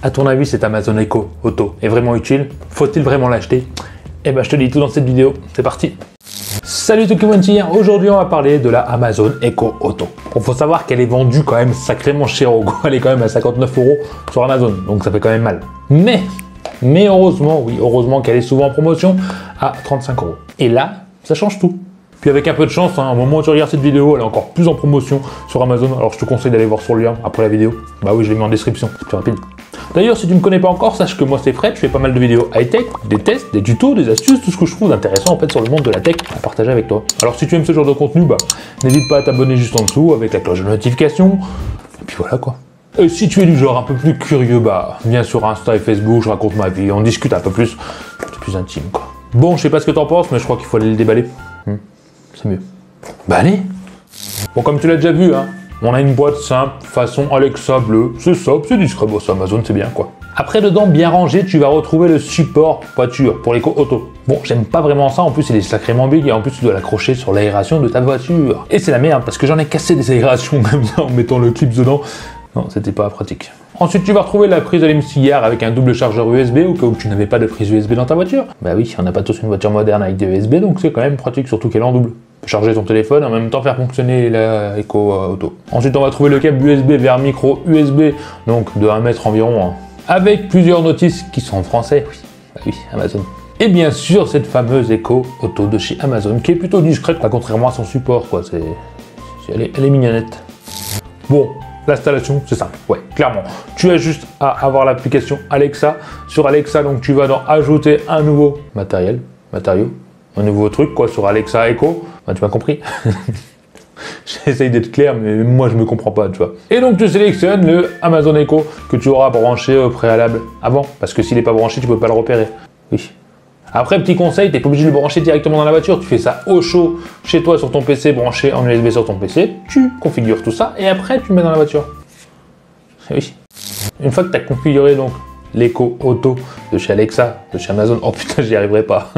À ton avis, cet Amazon Echo Auto est vraiment utile? Faut-il vraiment l'acheter? Eh ben, je te dis tout dans cette vidéo. C'est parti! Salut tout le monde, aujourd'hui on va parler de la Amazon Echo Auto. Il faut savoir qu'elle est vendue quand même sacrément cher, elle est quand même à 59 € sur Amazon, donc ça fait quand même mal. Mais heureusement, oui, heureusement qu'elle est souvent en promotion à 35 €. Et là, ça change tout. Puis avec un peu de chance, au moment où tu regardes cette vidéo, elle est encore plus en promotion sur Amazon, alors je te conseille d'aller voir sur le lien après la vidéo. Bah oui, je l'ai mis en description, c'est plus rapide. D'ailleurs, si tu ne me connais pas encore, sache que moi c'est Fred, je fais pas mal de vidéos high-tech, des tests, des tutos, des astuces, tout ce que je trouve intéressant en fait sur le monde de la tech à partager avec toi. Alors si tu aimes ce genre de contenu, bah n'hésite pas à t'abonner juste en dessous avec la cloche de notification, et puis voilà quoi. Et si tu es du genre un peu plus curieux, bah viens sur Insta et Facebook, je raconte ma vie, on discute un peu plus, c'est plus intime quoi. Bon, je sais pas ce que t'en penses, mais je crois qu'il faut aller le déballer. C'est mieux. Bah allez. Bon, comme tu l'as déjà vu, on a une boîte simple, façon Alexa bleu, c'est sobre, c'est discret, bon, c'est Amazon, c'est bien quoi. Après, dedans, bien rangé, tu vas retrouver le support voiture pour l'Echo Auto. Bon, j'aime pas vraiment ça, en plus il est sacrément big et en plus tu dois l'accrocher sur l'aération de ta voiture. Et c'est la merde, parce que j'en ai cassé des aérations comme ça en mettant le clip dedans. Non, c'était pas pratique. Ensuite, tu vas retrouver la prise allume-cigare avec un double chargeur USB au cas où tu n'avais pas de prise USB dans ta voiture. Bah oui, on n'a pas tous une voiture moderne avec des USB, donc c'est quand même pratique, surtout qu'elle est en double. Tu peux charger ton téléphone et en même temps faire fonctionner la Echo Auto. Ensuite, on va trouver le câble USB vers micro USB, donc de 1 mètre environ, avec plusieurs notices qui sont en français. Oui, bah oui, Amazon. Et bien sûr, cette fameuse Echo Auto de chez Amazon, qui est plutôt discrète, contrairement à son support, quoi. Elle est mignonnette. Bon. L'installation, c'est simple, ouais, clairement. Tu as juste à avoir l'application Alexa. Sur Alexa, donc tu vas dans ajouter un nouveau matériau, un nouveau truc, quoi, sur Alexa Echo. Bah, tu m'as compris. J'essaye d'être clair, mais moi je me comprends pas, tu vois. Et donc tu sélectionnes le Amazon Echo que tu auras branché au préalable avant, parce que s'il n'est pas branché, tu peux pas le repérer. Oui. Après, petit conseil, tu n'es pas obligé de le brancher directement dans la voiture, tu fais ça au chaud chez toi sur ton PC, branché en USB sur ton PC, tu configures tout ça et après tu le mets dans la voiture. Oui. Une fois que tu as configuré donc l'Echo Auto de chez Alexa, de chez Amazon, oh putain, j'y arriverai pas.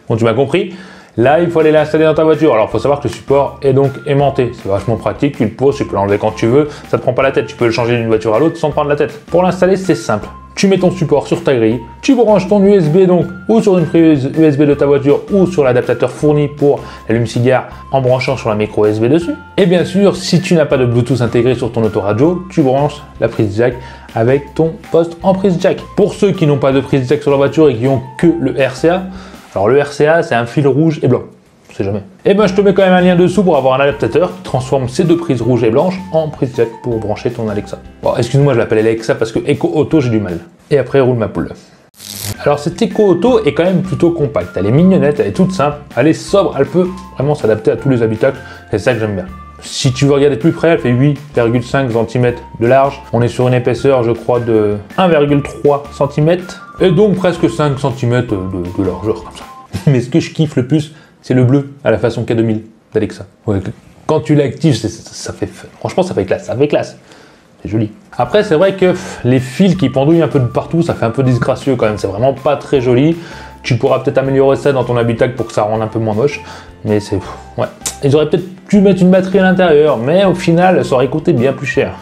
Bon, tu m'as compris. Là, il faut aller l'installer dans ta voiture. Alors, il faut savoir que le support est donc aimanté. C'est vachement pratique, tu le poses, tu peux l'enlever quand tu veux, ça te prend pas la tête, tu peux le changer d'une voiture à l'autre sans te prendre la tête. Pour l'installer, c'est simple. Tu mets ton support sur ta grille, tu branches ton USB donc ou sur une prise USB de ta voiture ou sur l'adaptateur fourni pour l'allume-cigare en branchant sur la micro USB dessus. Et bien sûr, si tu n'as pas de Bluetooth intégré sur ton autoradio, tu branches la prise jack avec ton poste en prise jack. Pour ceux qui n'ont pas de prise jack sur leur voiture et qui ont que le RCA, alors le RCA c'est un fil rouge et blanc. On sait jamais. Et ben je te mets quand même un lien dessous pour avoir un adaptateur qui transforme ces deux prises rouges et blanches en prise jack pour brancher ton Alexa. Bon, excuse-moi, je l'appelle Alexa parce que Echo Auto j'ai du mal. Et après roule ma poule. Alors cette Echo Auto est quand même plutôt compacte, elle est mignonnette, elle est toute simple, elle est sobre, elle peut vraiment s'adapter à tous les habitacles, c'est ça que j'aime bien. Si tu veux regarder de plus près, elle fait 8,5 cm de large, on est sur une épaisseur je crois de 1,3 cm et donc presque 5 cm de largeur comme ça. Mais ce que je kiffe le plus, c'est le bleu à la façon K2000 d'Alexa. Ouais, quand tu l'actives, ça fait, franchement ça fait classe, c'est joli. Après c'est vrai que les fils qui pendouillent un peu de partout, ça fait un peu disgracieux quand même, c'est vraiment pas très joli. Tu pourras peut-être améliorer ça dans ton habitacle pour que ça rende un peu moins moche, mais c'est... ouais. Ils auraient peut-être pu mettre une batterie à l'intérieur, mais au final ça aurait coûté bien plus cher.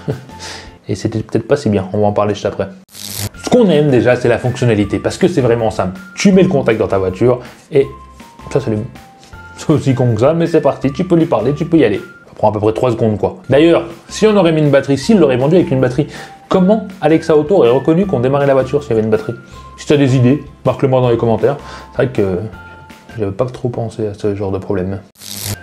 Et c'était peut-être pas si bien, on va en parler juste après. Ce qu'on aime déjà, c'est la fonctionnalité, parce que c'est vraiment simple. Tu mets le contact dans ta voiture et ça s'allume. C'est aussi con que ça, mais c'est parti, tu peux lui parler, tu peux y aller. Ça prend à peu près 3 secondes quoi. D'ailleurs, si on aurait mis une batterie, s'il l'aurait vendu avec une batterie, comment Alexa Auto aurait reconnu qu'on démarrait la voiture s'il y avait une batterie? Si tu as des idées, marque-le-moi dans les commentaires. C'est vrai que j'avais pas trop pensé à ce genre de problème.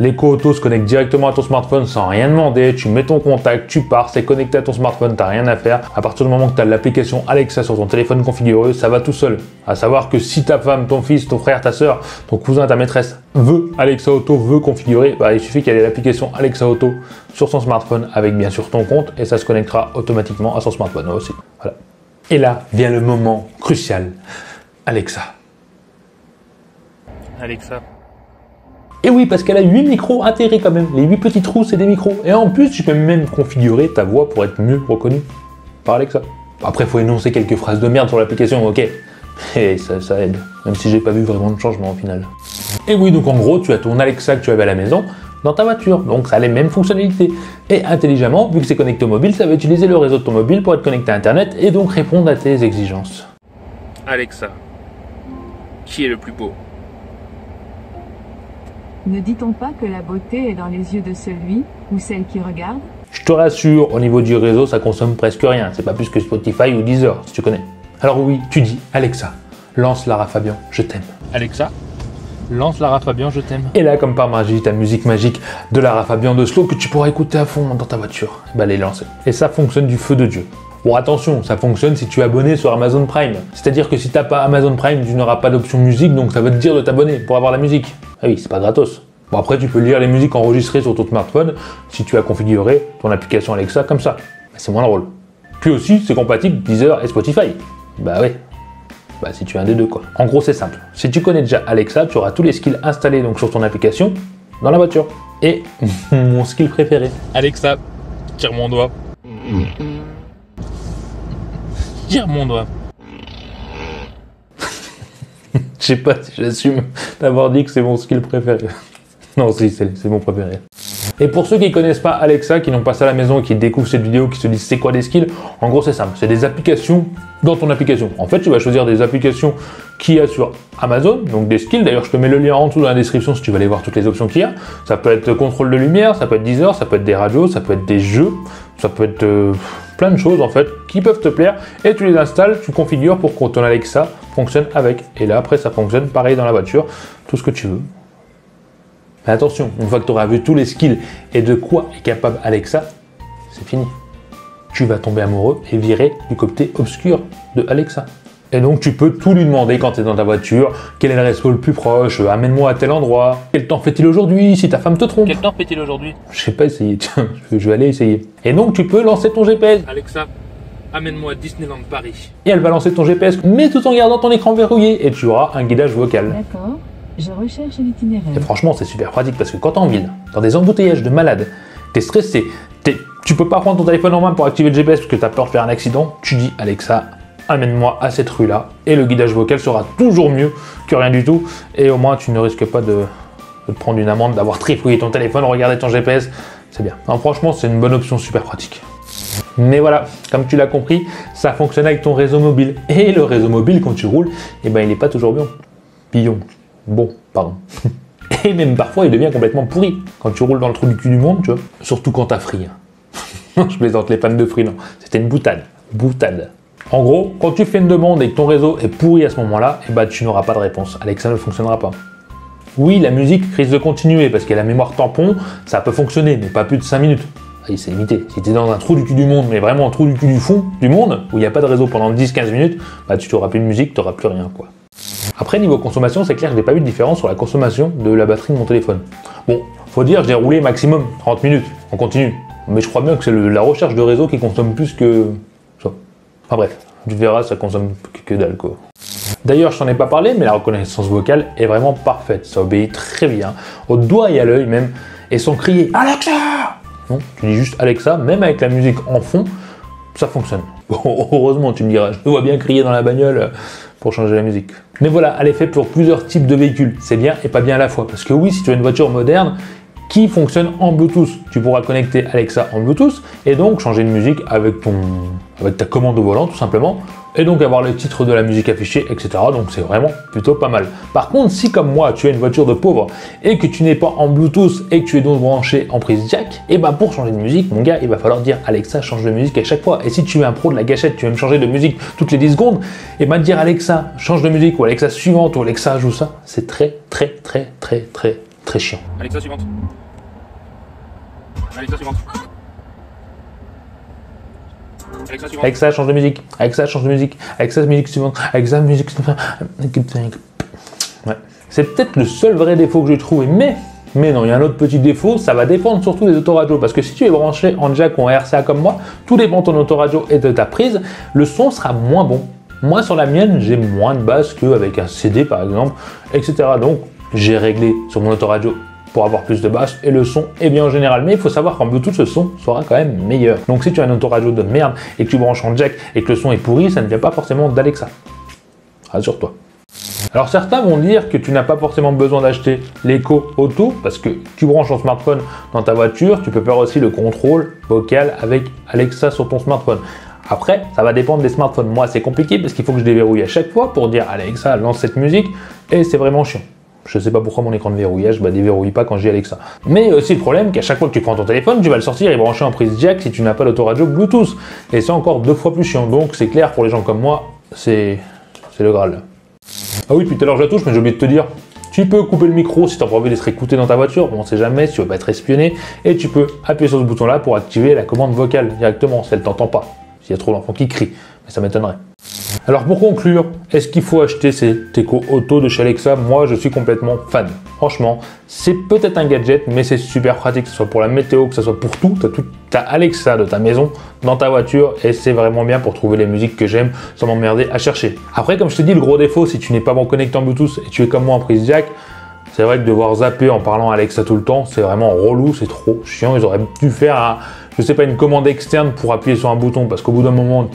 L'Echo Auto se connecte directement à ton smartphone sans rien demander, tu mets ton contact, tu pars, c'est connecté à ton smartphone, t'as rien à faire. À partir du moment que tu as l'application Alexa sur ton téléphone configuré, ça va tout seul. À savoir que si ta femme, ton fils, ton frère, ta soeur, ton cousin, ta maîtresse veut Alexa Auto, veut configurer, bah, il suffit qu'elle ait l'application Alexa Auto sur son smartphone avec bien sûr ton compte et ça se connectera automatiquement à son smartphone aussi. Voilà. Et là vient le moment crucial. Alexa. Alexa. Et oui, parce qu'elle a 8 micros intégrés quand même. Les 8 petits trous, c'est des micros. Et en plus, tu peux même configurer ta voix pour être mieux reconnue par Alexa. Après, il faut énoncer quelques phrases de merde sur l'application, ok. Et ça aide, même si j'ai pas vu vraiment de changement au final. Et oui, donc en gros, tu as ton Alexa que tu avais à la maison, dans ta voiture. Donc ça a les mêmes fonctionnalités. Et intelligemment, vu que c'est connecté au mobile, ça va utiliser le réseau de ton mobile pour être connecté à Internet et donc répondre à tes exigences. Alexa, qui est le plus beau? Ne dit-on pas que la beauté est dans les yeux de celui ou celle qui regarde? Je te rassure, au niveau du réseau, ça consomme presque rien. C'est pas plus que Spotify ou Deezer, si tu connais. Alors oui, tu dis, Alexa, lance Lara Fabian, je t'aime. Alexa, lance Lara Fabian, je t'aime. Et là, comme par magie, ta musique magique de Lara Fabian de Slow que tu pourras écouter à fond dans ta voiture, bah elle est lancée. Et ça fonctionne du feu de Dieu. Bon, attention, ça fonctionne si tu es abonné sur Amazon Prime. C'est-à-dire que si t'as pas Amazon Prime, tu n'auras pas d'option musique, donc ça veut te dire de t'abonner pour avoir la musique. Ah oui, c'est pas gratos. Bon, après, tu peux lire les musiques enregistrées sur ton smartphone si tu as configuré ton application Alexa comme ça. Bah, c'est moins drôle. Puis aussi, c'est compatible Deezer et Spotify. Bah ouais. Bah si tu es un des deux quoi. En gros, c'est simple. Si tu connais déjà Alexa, tu auras tous les skills installés donc sur ton application dans la voiture. Et mon skill préféré. Alexa, tire mon doigt. Tire mon doigt. Je sais pas si j'assume d'avoir dit que c'est mon skill préféré. Non, si, c'est mon préféré. Et pour ceux qui ne connaissent pas Alexa, qui n'ont pas ça à la maison et qui découvrent cette vidéo, qui se disent c'est quoi des skills, en gros c'est simple, c'est des applications dans ton application. En fait, tu vas choisir des applications qu'il y a sur Amazon, donc des skills. D'ailleurs, je te mets le lien en dessous dans la description si tu veux aller voir toutes les options qu'il y a. Ça peut être contrôle de lumière, ça peut être Deezer, ça peut être des radios, ça peut être des jeux, ça peut être plein de choses en fait qui peuvent te plaire. Et tu les installes, tu configures pour que ton Alexa fonctionne avec. Et là, après, ça fonctionne pareil dans la voiture, tout ce que tu veux. Mais attention, une fois que tu auras vu tous les skills et de quoi est capable Alexa, c'est fini. Tu vas tomber amoureux et virer du côté obscur de Alexa. Et donc tu peux tout lui demander quand tu es dans ta voiture, quel est le resto le plus proche, amène-moi à tel endroit, quel temps fait-il aujourd'hui, si ta femme te trompe. Quel temps fait-il aujourd'hui? Je sais pas essayer, tiens, je vais aller essayer. Et donc tu peux lancer ton GPS. Alexa, amène-moi à Disneyland Paris. Et elle va lancer ton GPS, mais tout en gardant ton écran verrouillé, et tu auras un guidage vocal. D'accord, je recherche l'itinéraire. Et franchement, c'est super pratique parce que quand t'es en ville, dans des embouteillages de malades, t'es stressé, tu peux pas prendre ton téléphone en main pour activer le GPS parce que t'as peur de faire un accident, tu dis Alexa, amène-moi à cette rue-là, et le guidage vocal sera toujours mieux que rien du tout, et au moins tu ne risques pas de te prendre une amende, d'avoir trifouillé ton téléphone, regarder ton GPS, c'est bien. Non, franchement, c'est une bonne option super pratique. Mais voilà, comme tu l'as compris, ça fonctionne avec ton réseau mobile. Et le réseau mobile, quand tu roules, eh ben, il n'est pas toujours bien. Bon, pardon. Et même parfois, il devient complètement pourri. Quand tu roules dans le trou du cul du monde, tu vois. Surtout quand t'as Free. Je plaisante les fans de Free, non. C'était une boutade. Boutade. En gros, quand tu fais une demande et que ton réseau est pourri à ce moment-là, eh ben, tu n'auras pas de réponse. Alexa ne fonctionnera pas. Oui, la musique risque de continuer parce qu'il y a la mémoire tampon, ça peut fonctionner, mais pas plus de 5 minutes. C'est limité. Si tu es dans un trou du cul du monde, mais vraiment un trou du cul du fond du monde, où il n'y a pas de réseau pendant 10-15 minutes, bah tu n'auras plus de musique, tu n'auras plus rien, quoi. Après, niveau consommation, c'est clair que je n'ai pas eu de différence sur la consommation de la batterie de mon téléphone. Bon, faut dire, je l'ai roulé maximum 30 minutes, on continue. Mais je crois bien que c'est la recherche de réseau qui consomme plus que ça. Enfin bref, tu verras, ça consomme que dalle, quoi. D'ailleurs, je t'en ai pas parlé, mais la reconnaissance vocale est vraiment parfaite. Ça obéit très bien, au doigt et à l'œil même, et sans crier « Alexa !» Non, tu dis juste Alexa, même avec la musique en fond, ça fonctionne. Bon, heureusement, tu me diras, je te vois bien crier dans la bagnole pour changer la musique. Mais voilà, elle est faite pour plusieurs types de véhicules. C'est bien et pas bien à la fois. Parce que oui, si tu as une voiture moderne qui fonctionne en Bluetooth, tu pourras connecter Alexa en Bluetooth et donc changer de musique avec ta commande au volant, tout simplement. Et donc avoir le titre de la musique affichée, etc. Donc c'est vraiment plutôt pas mal. Par contre, si comme moi, tu as une voiture de pauvre et que tu n'es pas en Bluetooth et que tu es donc branché en prise jack, et ben pour changer de musique, mon gars, il va falloir dire Alexa change de musique à chaque fois. Et si tu es un pro de la gâchette, tu aimes changer de musique toutes les 10 secondes, et ben dire Alexa change de musique ou Alexa suivante ou Alexa joue ça, c'est très chiant. Alexa suivante. Alexa suivante. Alexa change de musique. Alexa change de musique. Alexa musique suivante. Alexa musique suivante. Ouais. C'est peut-être le seul vrai défaut que j'ai trouvé, mais non, il y a un autre petit défaut, ça va dépendre surtout des autoradios, parce que si tu es branché en jack ou en RCA comme moi, tout dépend de ton autoradio et de ta prise, le son sera moins bon. Moi sur la mienne, j'ai moins de basse qu'avec un CD par exemple, etc. Donc j'ai réglé sur mon autoradio pour avoir plus de basse et le son est bien en général, mais il faut savoir qu'en Bluetooth ce son sera quand même meilleur. Donc si tu as un autoradio de merde et que tu branches en jack et que le son est pourri, ça ne vient pas forcément d'Alexa. Rassure-toi. Alors certains vont dire que tu n'as pas forcément besoin d'acheter l'Echo Auto parce que tu branches ton smartphone dans ta voiture, tu peux faire aussi le contrôle vocal avec Alexa sur ton smartphone. Après, ça va dépendre des smartphones. Moi, c'est compliqué parce qu'il faut que je déverrouille à chaque fois pour dire Alexa, lance cette musique et c'est vraiment chiant. Je sais pas pourquoi mon écran de verrouillage déverrouille pas quand j'ai Alexa. Mais il y a aussi le problème qu'à chaque fois que tu prends ton téléphone, tu vas le sortir et brancher en prise jack si tu n'as pas l'autoradio Bluetooth. Et c'est encore 2 fois plus chiant. Donc c'est clair pour les gens comme moi, c'est le Graal. Ah oui, puis tout à l'heure je la touche, mais j'ai oublié de te dire, tu peux couper le micro si tu as envie d'être écouté dans ta voiture, bon on sait jamais, si tu veux pas être espionné, et tu peux appuyer sur ce bouton là pour activer la commande vocale directement si elle t'entend pas, s'il y a trop d'enfants qui crient, mais ça m'étonnerait. Alors pour conclure, est-ce qu'il faut acheter cet Echo Auto de chez Alexa? Moi je suis complètement fan. Franchement, c'est peut-être un gadget, mais c'est super pratique, que ce soit pour la météo, que ce soit pour tout. Tu as Alexa de ta maison dans ta voiture et c'est vraiment bien pour trouver les musiques que j'aime sans m'emmerder à chercher. Après, comme je te dis, le gros défaut, si tu n'es pas bon connecté en Bluetooth et tu es comme moi en prise jack, c'est vrai que devoir zapper en parlant à Alexa tout le temps, c'est vraiment relou, c'est trop chiant. Ils auraient dû faire, je sais pas, une commande externe pour appuyer sur un bouton parce qu'au bout d'un moment,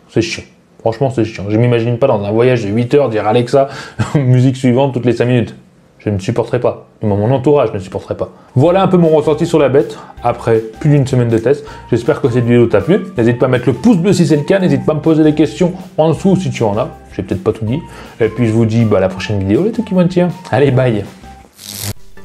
c'est chiant. Franchement, c'est chiant. Je m'imagine pas dans un voyage de 8 heures dire Alexa, musique suivante toutes les 5 minutes. Je ne supporterai pas. Mon entourage ne supporterait pas. Voilà un peu mon ressenti sur la bête, après plus d'une semaine de test. J'espère que cette vidéo t'a plu. N'hésite pas à mettre le pouce bleu si c'est le cas. N'hésite pas à me poser des questions en dessous si tu en as. J'ai peut-être pas tout dit. Et puis je vous dis à la prochaine vidéo, les Tukimontiens. Allez, bye.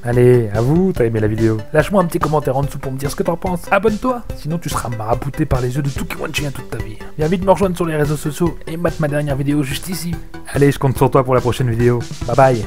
Allez, à vous, t'as aimé la vidéo. Lâche-moi un petit commentaire en dessous pour me dire ce que t'en penses. Abonne-toi, sinon tu seras marabouté par les yeux de Tukimontiens toute ta vie. Viens vite me rejoindre sur les réseaux sociaux et mate ma dernière vidéo juste ici. Allez, je compte sur toi pour la prochaine vidéo. Bye bye.